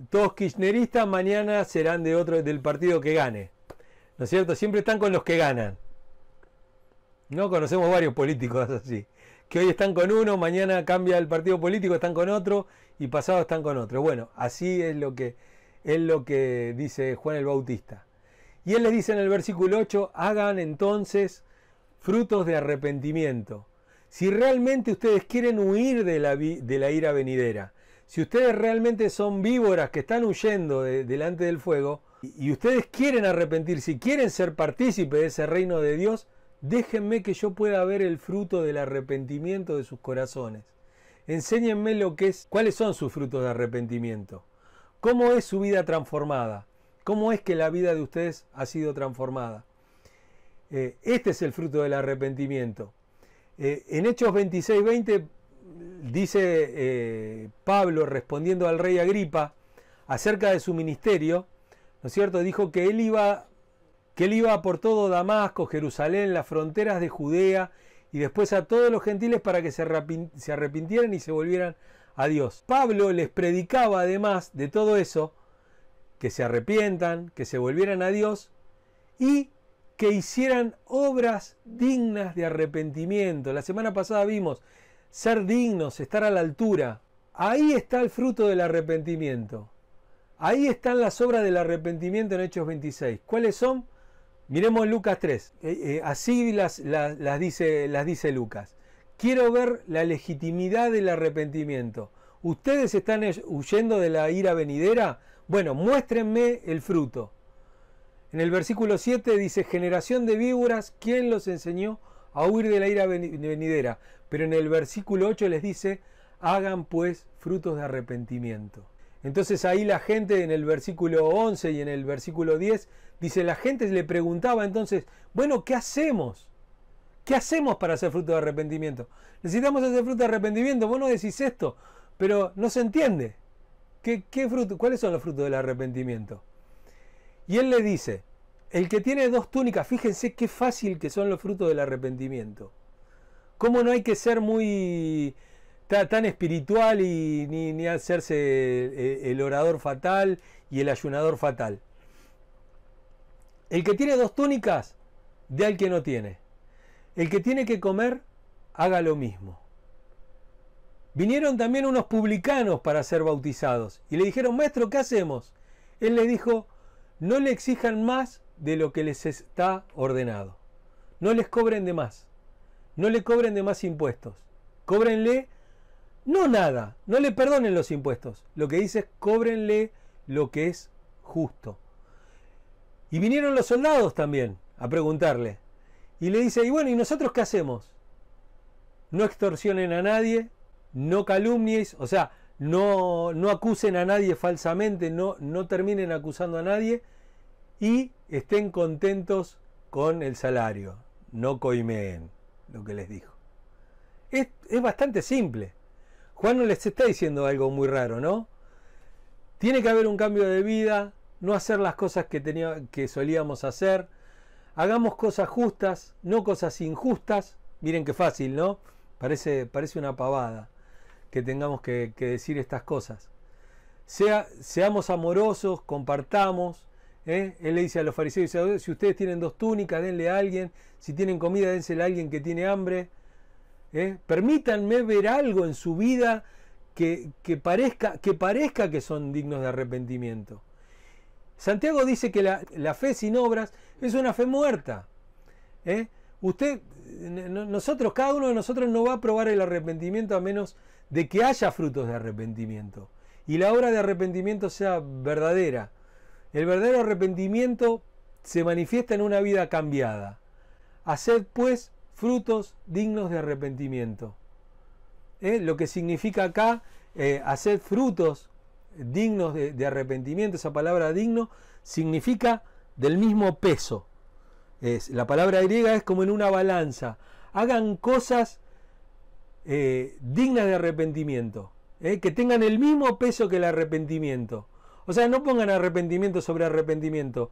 todos kirchneristas, mañana serán del partido que gane, ¿no es cierto? Siempre están con los que ganan. No conocemos varios políticos así, que hoy están con uno, mañana cambia el partido político, están con otro, y pasado están con otro. Bueno, así es lo que dice Juan el Bautista. Y él les dice en el versículo 8, hagan entonces frutos de arrepentimiento. Si realmente ustedes quieren huir de la ira venidera, si ustedes realmente son víboras que están huyendo delante del fuego, y ustedes quieren arrepentirse, si quieren ser partícipes de ese reino de Dios, déjenme que yo pueda ver el fruto del arrepentimiento de sus corazones. Enséñenme cuáles son sus frutos de arrepentimiento. ¿Cómo es su vida transformada? ¿Cómo es que la vida de ustedes ha sido transformada? Este es el fruto del arrepentimiento. En Hechos 26:20 dice Pablo, respondiendo al rey Agripa acerca de su ministerio, ¿no es cierto? Dijo que él iba por todo Damasco, Jerusalén, las fronteras de Judea y después a todos los gentiles para que se arrepintieran y se volvieran a Dios. Pablo les predicaba además de todo eso, que se arrepientan, que se volvieran a Dios y que hicieran obras dignas de arrepentimiento. La semana pasada vimos ser dignos, estar a la altura. Ahí está el fruto del arrepentimiento. Ahí están las obras del arrepentimiento en Hechos 26. ¿Cuáles son? Miremos Lucas 3. Así las dice Lucas. Quiero ver la legitimidad del arrepentimiento. ¿Ustedes están huyendo de la ira venidera? Bueno, muéstrenme el fruto. En el versículo 7 dice, generación de víboras, ¿quién los enseñó a huir de la ira venidera? Pero en el versículo 8 les dice, hagan pues frutos de arrepentimiento. Entonces ahí la gente en el versículo 11 y en el versículo 10 dice, la gente le preguntaba entonces, bueno, ¿qué hacemos? ¿Qué hacemos para hacer fruto de arrepentimiento? Necesitamos hacer fruto de arrepentimiento. Vos no decís esto, pero no se entiende. ¿Qué fruto? ¿Cuáles son los frutos del arrepentimiento? Y él le dice, el que tiene 2 túnicas, fíjense qué fácil que son los frutos del arrepentimiento. Cómo no hay que ser muy tan espiritual y ni hacerse el orador fatal y el ayunador fatal. El que tiene 2 túnicas, dé al que no tiene. El que tiene que comer, haga lo mismo. Vinieron también unos publicanos para ser bautizados y le dijeron, maestro, ¿qué hacemos? Él les dijo, no le exijan más de lo que les está ordenado. No les cobren de más. No le cobren de más impuestos. Cóbrenle, no nada, no le perdonen los impuestos. Lo que dice es, cóbrenle lo que es justo. Y vinieron los soldados también a preguntarle. Y le dice, y bueno, ¿y nosotros qué hacemos? No extorsionen a nadie, no calumnies, o sea, no acusen a nadie falsamente, no terminen acusando a nadie y estén contentos con el salario, no coimeen, lo que les dijo. Es bastante simple. Juan no les está diciendo algo muy raro, ¿no? Tiene que haber un cambio de vida, no hacer las cosas que solíamos hacer, hagamos cosas justas, no cosas injustas. Miren qué fácil, ¿no? Parece una pavada que tengamos que decir estas cosas. Seamos amorosos, compartamos. Él le dice a los fariseos, si ustedes tienen 2 túnicas, denle a alguien. Si tienen comida, dénsela a alguien que tiene hambre. Permítanme ver algo en su vida que parezca que son dignos de arrepentimiento. Santiago dice que la fe sin obras es una fe muerta. Cada uno de nosotros no va a probar el arrepentimiento a menos de que haya frutos de arrepentimiento y la obra de arrepentimiento sea verdadera. El verdadero arrepentimiento se manifiesta en una vida cambiada. Haced pues frutos dignos de arrepentimiento. Lo que significa acá, haced frutos dignos de arrepentimiento. Esa palabra digno significa del mismo peso. La palabra griega es como en una balanza. Hagan cosas dignas de arrepentimiento, que tengan el mismo peso que el arrepentimiento. O sea, no pongan arrepentimiento sobre arrepentimiento.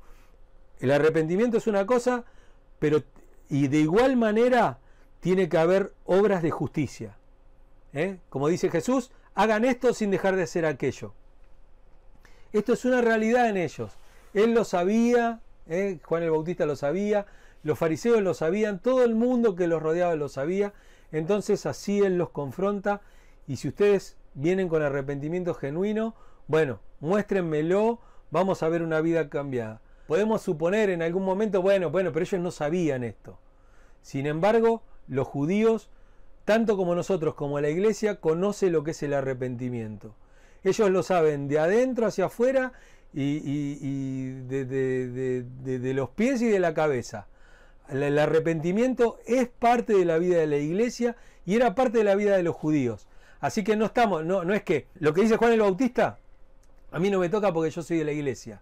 El arrepentimiento es una cosa, y de igual manera tiene que haber obras de justicia. Como dice Jesús, hagan esto sin dejar de hacer aquello. Esto es una realidad en ellos. Él lo sabía, Juan el Bautista lo sabía, los fariseos lo sabían, todo el mundo que los rodeaba lo sabía. Entonces así Él los confronta, y si ustedes vienen con arrepentimiento genuino, bueno, muéstrenmelo, vamos a ver una vida cambiada. Podemos suponer en algún momento, bueno, pero ellos no sabían esto. Sin embargo, los judíos, tanto como nosotros como la iglesia, conoce lo que es el arrepentimiento. Ellos lo saben de adentro hacia afuera y de los pies y de la cabeza. El arrepentimiento es parte de la vida de la iglesia y era parte de la vida de los judíos. Así que no es que lo que dice Juan el Bautista a mí no me toca porque yo soy de la iglesia.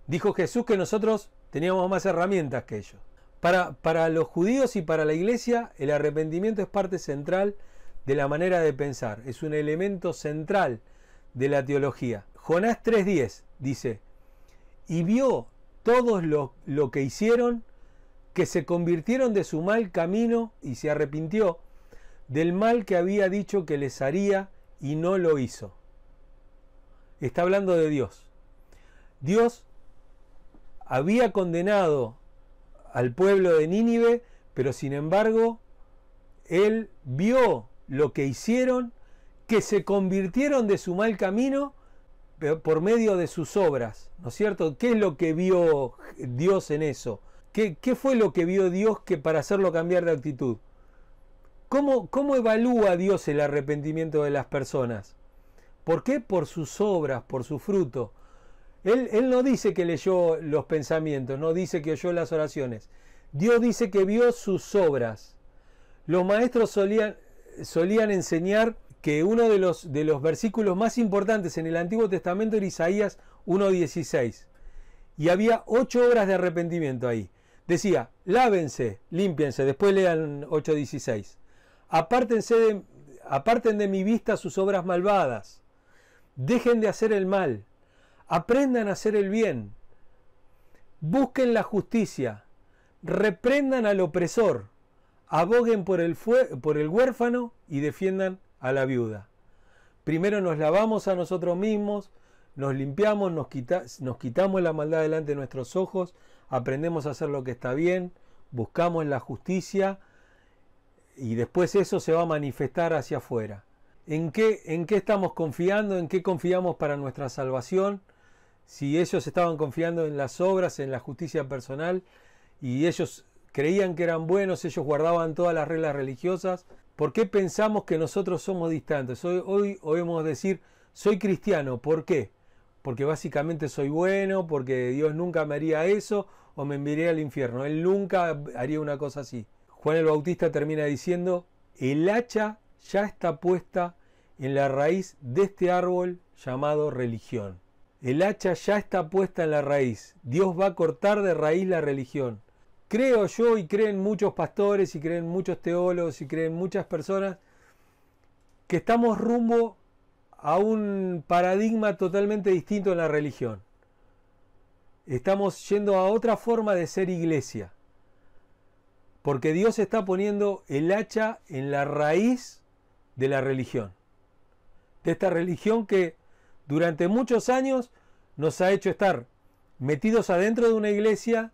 Dijo Jesús que nosotros teníamos más herramientas que ellos. Para los judíos y para la iglesia, el arrepentimiento es parte central de la manera de pensar. Es un elemento central de la teología. Jonás 3:10 dice, y vio todos lo que hicieron, que se convirtieron de su mal camino y se arrepintió del mal que había dicho que les haría y no lo hizo. Está hablando de Dios. Dios había condenado al pueblo de Nínive, pero sin embargo, Él vio lo que hicieron, que se convirtieron de su mal camino por medio de sus obras, ¿no es cierto? ¿Qué es lo que vio Dios en eso? ¿Qué fue lo que vio Dios para hacerlo cambiar de actitud? ¿Cómo evalúa Dios el arrepentimiento de las personas? ¿Por qué? Por sus obras, por su fruto. Él no dice que leyó los pensamientos, no dice que oyó las oraciones. Dios dice que vio sus obras. Los maestros solían enseñar que uno de los versículos más importantes en el Antiguo Testamento era Isaías 1:16. Y había 8 obras de arrepentimiento ahí. Decía, lávense, límpiense, después lean 8:16. Aparten de mi vista sus obras malvadas. Dejen de hacer el mal. Aprendan a hacer el bien. Busquen la justicia. Reprendan al opresor. Aboguen por el huérfano y defiendan a la viuda. Primero nos lavamos a nosotros mismos, nos limpiamos, nos quitamos la maldad delante de nuestros ojos, aprendemos a hacer lo que está bien, buscamos la justicia y después eso se va a manifestar hacia afuera. ¿En qué estamos confiando? ¿En qué confiamos para nuestra salvación? Si ellos estaban confiando en las obras, en la justicia personal, y ellos creían que eran buenos, ellos guardaban todas las reglas religiosas, ¿por qué pensamos que nosotros somos distantes? Hoy oímos decir, soy cristiano, ¿por qué? Porque básicamente soy bueno, porque Dios nunca me haría eso, o me enviaría al infierno. Él nunca haría una cosa así. Juan el Bautista termina diciendo, el hacha ya está puesta en la raíz de este árbol llamado religión. El hacha ya está puesta en la raíz. Dios va a cortar de raíz la religión. Creo yo, y creen muchos pastores, y creen muchos teólogos, y creen muchas personas, que estamos rumbo a un paradigma totalmente distinto en la religión. Estamos yendo a otra forma de ser iglesia. Porque Dios está poniendo el hacha en la raíz de la religión. De esta religión que durante muchos años nos ha hecho estar metidos adentro de una iglesia,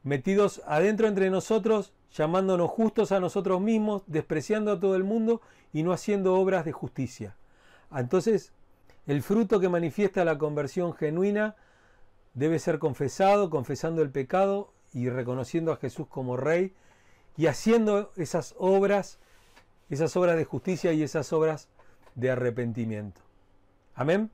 metidos adentro entre nosotros, llamándonos justos a nosotros mismos, despreciando a todo el mundo y no haciendo obras de justicia. Entonces, el fruto que manifiesta la conversión genuina debe ser confesado, confesando el pecado y reconociendo a Jesús como Rey y haciendo esas obras de justicia y esas obras de arrepentimiento. Amén.